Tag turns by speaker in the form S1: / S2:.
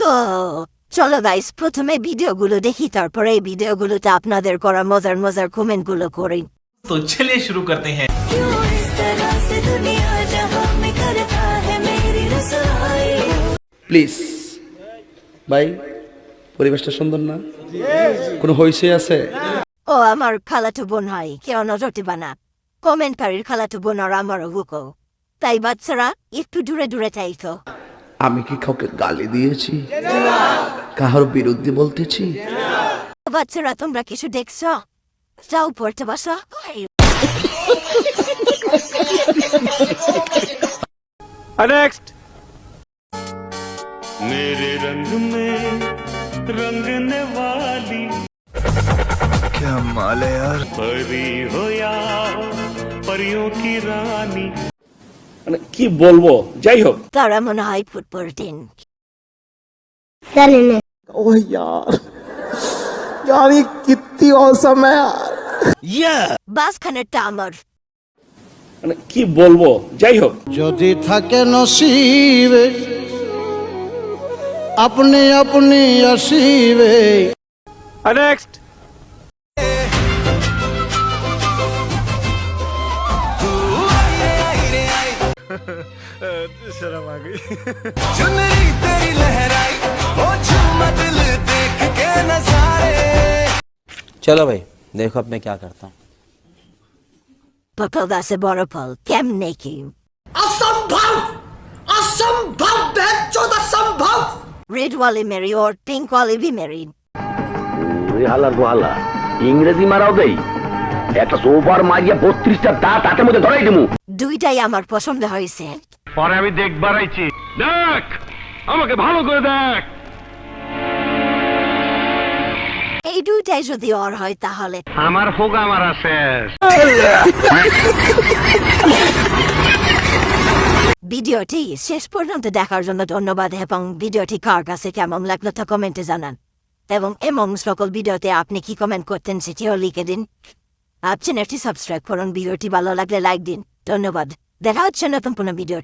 S1: তো চলো গাইস, প্রথমে ভিডিওগুলো দেখি, তারপরে এই ভিডিওগুলোতে আপনাদের করা মজার মজার কমেন্টগুলো করি।
S2: तो चलिए शुरू करते हैं।
S3: क्यों इस तरह से दुनिया जहां में करता है मेरी रसवाई।
S4: প্লিজ ভাই, পরিবেশটা সুন্দর না? কোনো হইছে আছে?
S1: ও আমার খালাতো বোন হয়, কেউ নজর দিবা না। কমেন্টকারীর খালাতো বোন আর আমারও হুকো, তাই বাচ্চারা একটু দূরে দূরে থাইকো।
S4: আমি কি কাউকে গালি দিয়েছি? কাহার বিরুদ্ধে বলতেছি?
S1: বাচ্চারা তোমরা কিছু দেখছো? যাও পড়তে বসো।
S5: नेक्स्ट
S6: मेरे रंग में रंगने वाली
S7: क्या माल है यार।
S6: परी हो या परियों की रानी।
S5: মানে কি বলবো, যাই হোক
S1: তারা মনে হয় ফুটবল টিম।
S7: ओह यार, यार ये कितनी औसम है यार।
S1: বাসখানেরটা আমার।
S5: মানে কি বলবো, যাই হোক
S8: যদি থাকে নসিবে আপনি আপনি আসিবে।
S5: नेक्स्ट
S7: शर्म आ गई।
S9: चुनरी तेरी लहराई ओ झूमा दिल देख के नजारे।
S10: चलो भाई देखो अब मैं क्या करता हूँ।
S1: पकल से बड़ा पल केमने की
S9: असंभव असंभव बेचौद असंभव।
S1: रेड वाली मेरी और पिंक वाली भी मेरी।
S11: হালার গোহালা ইংরেজি মারাও দেই, একটা সোফার মারিয়া 32টা দাঁত হাতের মধ্যে ধরাই দিমু।
S1: দুইটাই আমার পছন্দ হয়েছে।
S11: পরে আমি দেখবার আইছি, দেখ আমাকে ভালো করে দেখ।
S1: এই দুইটাই যদি ওর হয় তাহলে
S11: আমার হোগা মারা শেষ।
S1: ভিডিওটি শেষ পর্যন্ত দেখার জন্য ধন্যবাদ, এবং ভিডিওটি কার কাছে কেমন লাগলো তা কমেন্টে জানান, এবং এমন সকল ভিডিওতে আপনি কি কমেন্ট করতেন সেটিও লিখে দিন। চ্যানেলটি সাবস্ক্রাইব করুন, ভিডিওটি ভালো লাগলে লাইক দিন। ধন্যবাদ, দেখা হচ্ছে নতুন কোনো ভিডিও।